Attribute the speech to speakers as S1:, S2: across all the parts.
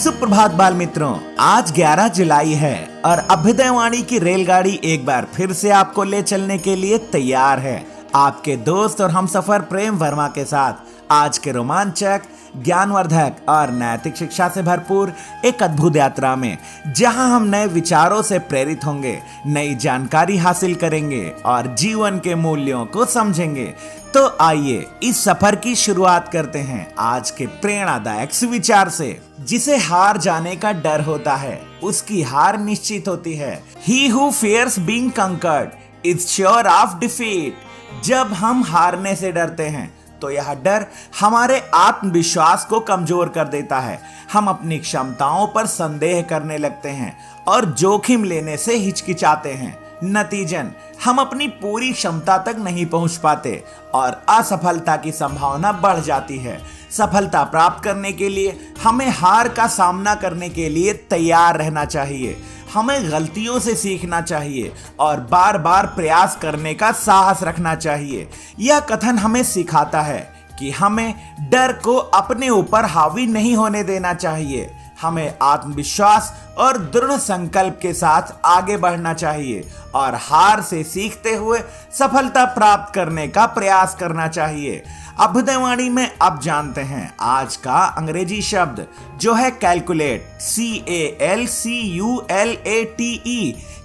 S1: सुप्रभात बाल मित्रों, आज 11 जुलाई है और अभ्युदयवाणी की रेलगाड़ी एक बार फिर से आपको ले चलने के लिए तैयार है। आपके दोस्त और हमसफर प्रेम वर्मा के साथ आज के रोमांचक, ज्ञानवर्धक और नैतिक शिक्षा से भरपूर एक अद्भुत यात्रा में, जहां हम नए विचारों से प्रेरित होंगे, नई जानकारी हासिल करेंगे और जीवन के मूल्यों को समझेंगे। तो आइए इस सफर की शुरुआत करते हैं आज के प्रेरणादायक सुविचार से। जिसे हार जाने का डर होता है, उसकी हार निश्चित होती है। He who fears being conquered is sure of defeat। जब हम हारने से डरते हैं तो यह डर हमारे आत्मविश्वास को कमजोर कर देता है। हम अपनी क्षमताओं पर संदेह करने लगते हैं और जोखिम लेने से हिचकिचाते हैं। नतीजन हम अपनी पूरी क्षमता तक नहीं पहुंच पाते और असफलता की संभावना बढ़ जाती है। सफलता प्राप्त करने के लिए हमें हार का सामना करने के लिए तैयार रहना चाहिए। हमें गलतियों से सीखना चाहिए और बार बार प्रयास करने का साहस रखना चाहिए। यह कथन हमें सिखाता है कि हमें डर को अपने ऊपर हावी नहीं होने देना चाहिए। हमें आत्मविश्वास और दृढ़ संकल्प के साथ आगे बढ़ना चाहिए और हार से सीखते हुए सफलता प्राप्त करने का प्रयास करना चाहिए। अभ्युदयवाणी में अब जानते हैं आज का अंग्रेजी शब्द, जो है कैलकुलेट। CALCULATE।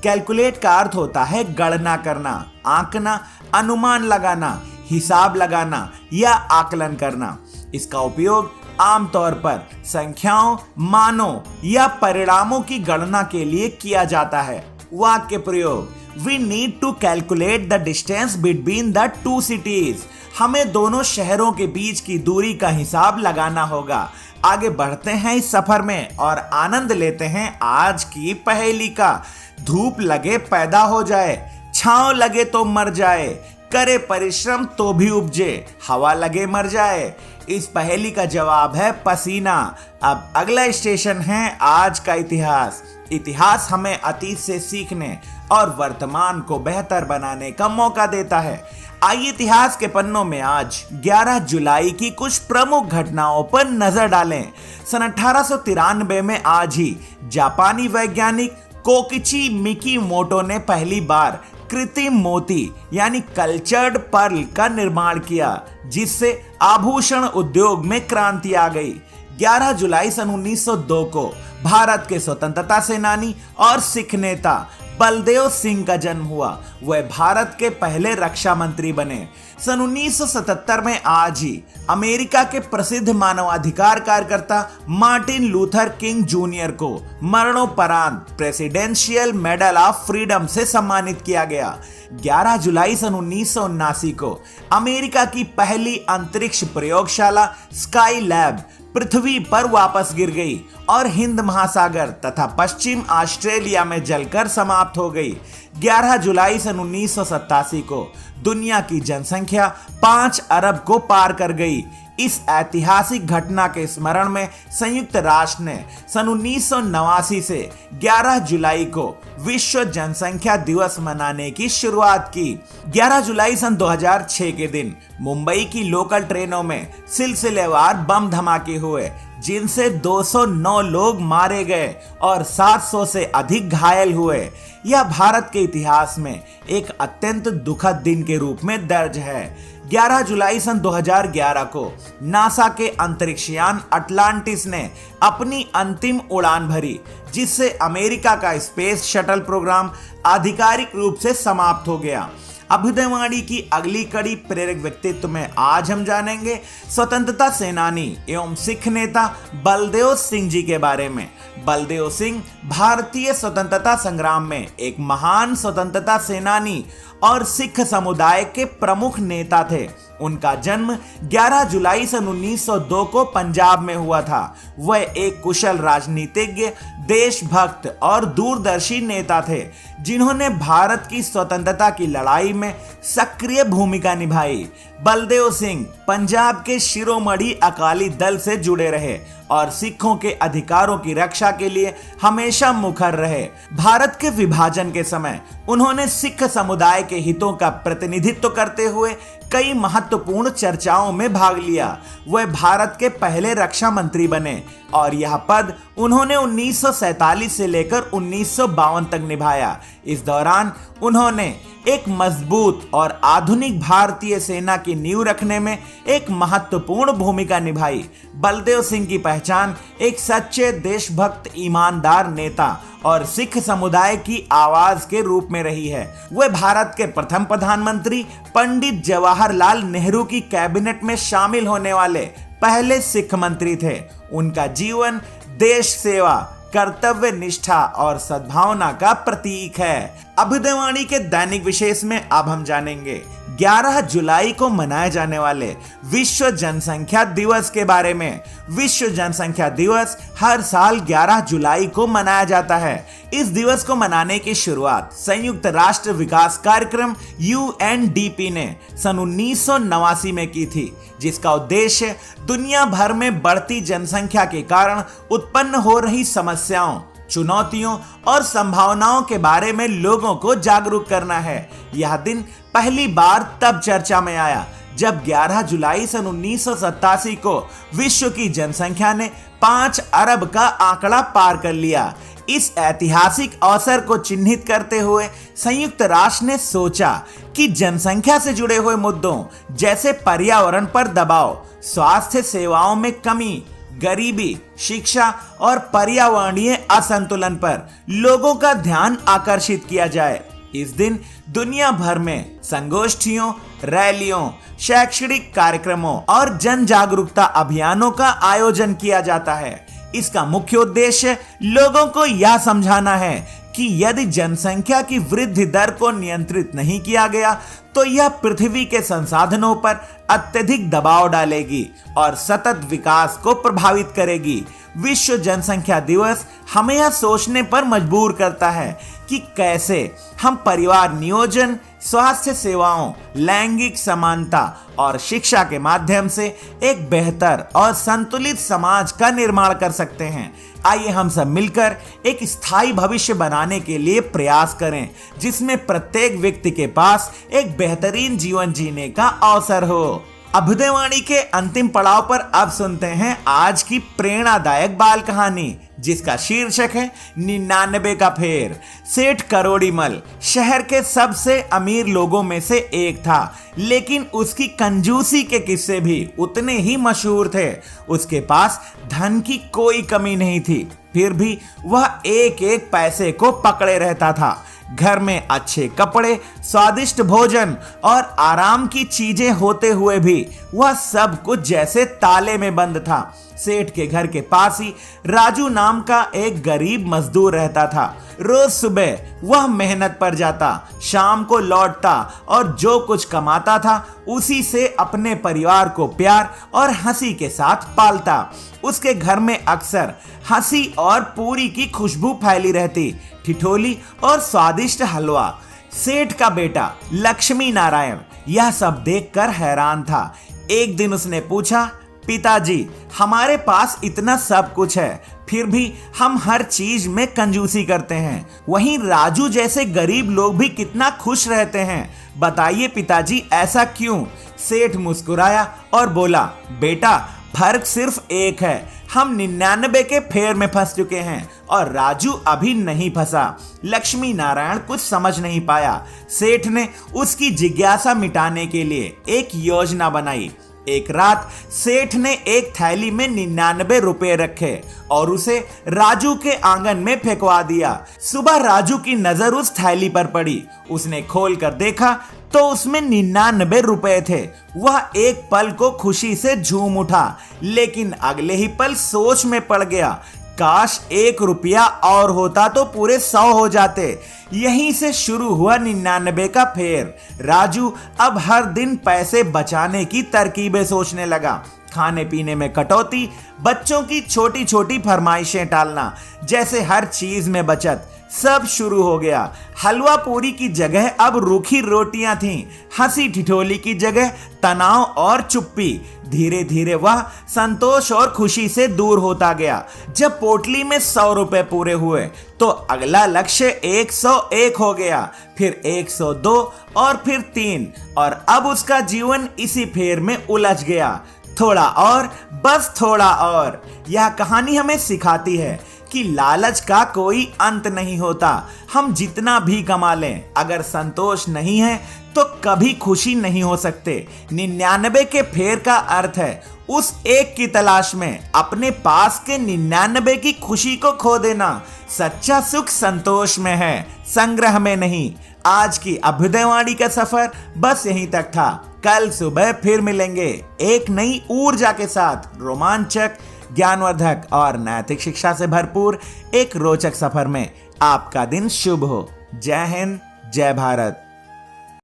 S1: कैलकुलेट का अर्थ होता है गणना करना, आंकना, अनुमान लगाना, हिसाब लगाना या आकलन करना। इसका उपयोग आमतौर पर संख्याओं, मानों या परिणामों की गणना के लिए किया जाता है। वाक्य प्रयोग, We need to calculate the distance between the two cities। हमें दोनों शहरों के बीच की दूरी का हिसाब लगाना होगा। आगे बढ़ते हैं इस सफर में और आनंद लेते हैं आज की पहेली का। धूप लगे पैदा हो जाए, छांव लगे तो मर जाए, करे परिश्रम तो भी उपजे, हवा लगे मर जाए। इस पहेली का जवाब है पसीना। अब अगला स्टेशन है आज का इतिहास। इतिहास हमें अतीत से सीखने और वर्तमान को बेहतर बनाने का मौका देता है। आइए इतिहास के पन्नों में आज 11 जुलाई की कुछ प्रमुख घटनाओं पर नजर डालें। सन 1893 में आज ही जापानी वैज्ञानिक कोकिची मिकीमोटो ने पहली बार कृत्रिम मोती यानी कल्चर्ड पर्ल का निर्माण किया, जिससे आभूषण उद्योग में क्रांति आ गई। 11 जुलाई सन 1902 को भारत के स्वतंत्रता सेनानी और सिख नेता बलदेव सिंह का जन्म हुआ। वह भारत के पहले रक्षा मंत्री बने। सन 1977 में आज ही अमेरिका के प्रसिद्ध मानवाधिकार कार्यकर्ता मार्टिन लूथर किंग जूनियर को मरणोपरांत प्रेसिडेंशियल मेडल ऑफ फ्रीडम से सम्मानित किया गया। 11 जुलाई सन 1979 को अमेरिका की पहली अंतरिक्ष प्रयोगशाला स्काई लैब पृथ्वी पर वापस गिर गई और हिंद महासागर तथा पश्चिम ऑस्ट्रेलिया में जलकर समाप्त हो गई। 11 जुलाई सन 1987 को दुनिया की जनसंख्या 5 अरब को पार कर गई। इस ऐतिहासिक घटना के स्मरण में संयुक्त राष्ट्र ने सन 1989 से 11 जुलाई को विश्व जनसंख्या दिवस मनाने की शुरुआत की। 11 जुलाई सन 2006 के दिन मुंबई की लोकल ट्रेनों में सिलसिलेवार बम धमाके हुए, जिनसे 209 लोग मारे गए और 700 से अधिक घायल हुए। यह भारत के इतिहास में एक अत्यंत दुखद दिन के रूप में दर्ज है। 11 जुलाई सन 2011 को नासा के अंतरिक्षयान अटलांटिस ने अपनी अंतिम उड़ान भरी, जिससे अमेरिका का स्पेस शटल प्रोग्राम आधिकारिक रूप से समाप्त हो गया। अभ्युदयवाणी की अगली कड़ी प्रेरक व्यक्तित्व में आज हम जानेंगे स्वतंत्रता सेनानी एवं सिख नेता बलदेव सिंह जी के बारे में। बलदेव सिंह भारतीय स्वतंत्रता संग्राम में एक महान स्वतंत्रता सेनानी और सिख समुदाय के प्रमुख नेता थे। उनका जन्म 11 जुलाई सन 1902 को पंजाब में हुआ था। वह एक कुशल राजनीतिज्ञ, देशभक्त और दूरदर्शी नेता थे, जिन्होंने भारत की स्वतंत्रता की लड़ाई में सक्रिय भूमिका निभाई। बलदेव सिंह पंजाब के शिरोमणि अकाली दल से जुड़े रहे और सिखों के अधिकारों की रक्षा के लिए हमेशा मुखर रहे। भारत के विभाजन के समय उन्होंने सिख समुदाय के हितों का प्रतिनिधित्व करते हुए कई महत्वपूर्ण चर्चाओं में भाग लिया। वह भारत के पहले रक्षा मंत्री बने और यह पद उन्होंने 1947 से लेकर 1952 तक निभाया। इस दौरान उन्होंने एक मजबूत और आधुनिक भारतीय सेना की नींव रखने में एक महत्वपूर्ण भूमिका निभाई। बलदेव सिंह की पहचान एक सच्चे देशभक्त, ईमानदार नेता और सिख समुदाय की आवाज के रूप में रही है। वे भारत के प्रथम प्रधानमंत्री पंडित जवाहरलाल नेहरू की कैबिनेट में शामिल होने वाले पहले सिख मंत्री थे। उनका जीवन देश सेवा, कर्तव्य निष्ठा और सद्भावना का प्रतीक है। अभ्युदयवाणी के दैनिक विशेष में अब हम जानेंगे 11 जुलाई को मनाए जाने वाले विश्व जनसंख्या दिवस के बारे में। विश्व जनसंख्या दिवस हर साल 11 जुलाई को मनाया जाता है। इस दिवस को मनाने की शुरुआत संयुक्त राष्ट्र विकास कार्यक्रम UNDP ने सन 1989 में की थी, जिसका उद्देश्य दुनिया भर में बढ़ती जनसंख्या के कारण उत्पन्न हो रही समस्याओं, चुनौतियों और संभावनाओं के बारे में लोगों को जागरूक करना है। यह दिन पहली बार तब चर्चा में आया जब 11 जुलाई सन 1987 को विश्व की जनसंख्या ने 5 अरब का आंकड़ा पार कर लिया। इस ऐतिहासिक अवसर को चिन्हित करते हुए संयुक्त राष्ट्र ने सोचा कि जनसंख्या से जुड़े हुए मुद्दों जैसे पर्यावरण पर दबाव, स्वास्थ्य सेवाओं में कमी, गरीबी, शिक्षा और पर्यावरणीय असंतुलन पर लोगों का ध्यान आकर्षित किया जाए। इस दिन दुनिया भर में संगोष्ठियों, रैलियों, शैक्षणिक कार्यक्रमों और जन जागरूकता अभियानों का आयोजन किया जाता है। इसका मुख्य उद्देश्य लोगों को यह समझाना है कि यदि जनसंख्या की वृद्धि दर को नियंत्रित नहीं किया गया तो यह पृथ्वी के संसाधनों पर अत्यधिक दबाव डालेगी और सतत विकास को प्रभावित करेगी। विश्व जनसंख्या दिवस हमें यह सोचने पर मजबूर करता है कि कैसे हम परिवार नियोजन, स्वास्थ्य सेवाओं, लैंगिक समानता और शिक्षा के माध्यम से एक बेहतर और संतुलित समाज का निर्माण कर सकते हैं। आइए हम सब मिलकर एक स्थायी भविष्य बनाने के लिए प्रयास करें, जिसमें प्रत्येक व्यक्ति के पास एक बेहतरीन जीवन जीने का अवसर हो। अभ्युदयवाणी के अंतिम पड़ाव पर अब सुनते हैं आज की प्रेरणादायक बाल कहानी, जिसका शीर्षक है 99 का फेर। सेठ करोड़ीमल शहर के सबसे अमीर लोगों में से एक था, लेकिन उसकी कंजूसी के किस्से भी उतने ही मशहूर थे। उसके पास धन की कोई कमी नहीं थी, फिर भी वह एक एक पैसे को पकड़े रहता था। घर में अच्छे कपड़े, स्वादिष्ट भोजन और आराम की चीजें होते हुए भी वह सब कुछ जैसे ताले में बंद था। सेठ के घर के पास ही राजू नाम का एक गरीब मजदूर रहता था। रोज सुबह वह मेहनत पर जाता, शाम को लौटता और जो कुछ कमाता था उसी से अपने परिवार को प्यार और हंसी के साथ पालता। उसके घर में अक्सर हंसी और पूरी की खुशबू फैली रहती, ठिठोली और स्वादिष्ट हलवा। सेठ का बेटा लक्ष्मी नारायण यह सब देखकर हैरान था। एक दिन उसने पूछा, पिताजी, हमारे पास इतना सब कुछ है, फिर भी हम हर चीज में कंजूसी करते हैं। वहीं राजू जैसे गरीब लोग भी कितना खुश रहते हैं। बताइए पिताजी, ऐसा क्यों? सेठ मुस्कुराया और बोला, बेटा, फर्क सिर्फ एक है, हम 99 के फेर में फंस चुके हैं और राजू अभी नहीं फंसा। लक्ष्मी नारायण कुछ समझ नहीं पाया। सेठ ने उसकी जिज्ञासा मिटाने के लिए एक योजना बनाई। एक रात सेठ ने एक थैली में 99 रुपए रखे और उसे राजू के आंगन में फेंकवा दिया। सुबह राजू की नजर उस थैली पर पड़ी। उसने खोल कर देखा तो उसमें 99 रुपए थे। वह एक पल को खुशी से झूम उठा, लेकिन अगले ही पल सोच में पड़ गया, काश 1 रुपया और होता तो पूरे 100 हो जाते। यहीं से शुरू हुआ 99 का फेर। राजू अब हर दिन पैसे बचाने की तरकीबें सोचने लगा। खाने पीने में कटौती, बच्चों की छोटी छोटी फरमाइशें टालना, जैसे हर चीज में बचत, सब शुरू हो गया। हलवा पूरी की जगह अब रूखी रोटियां थीं, हंसी ठिठोली की जगह तनाव और चुप्पी। धीरे धीरे वह संतोष और खुशी से दूर होता गया। जब पोटली में 100 रुपए पूरे हुए तो अगला लक्ष्य 101 हो गया, फिर 102 और फिर 3, और अब उसका जीवन इसी फेर में उलझ गया। थोड़ा और, बस थोड़ा और। यह कहानी हमें सिखाती है कि लालच का कोई अंत नहीं होता। हम जितना भी कमा लें, अगर संतोष नहीं है तो कभी खुशी नहीं हो सकते। 99 के फेर का अर्थ है उस एक की तलाश में अपने पास के 99 की खुशी को खो देना। सच्चा सुख संतोष में है, संग्रह में नहीं। आज की अभ्युदयवाणी का सफर बस यहीं तक था। कल सुबह फिर मिलेंगे एक नई ऊर्जा के साथ, रोमांचक, ज्ञानवर्धक और नैतिक शिक्षा से भरपूर एक रोचक सफर में। आपका दिन शुभ हो। जय हिंद, जय भारत।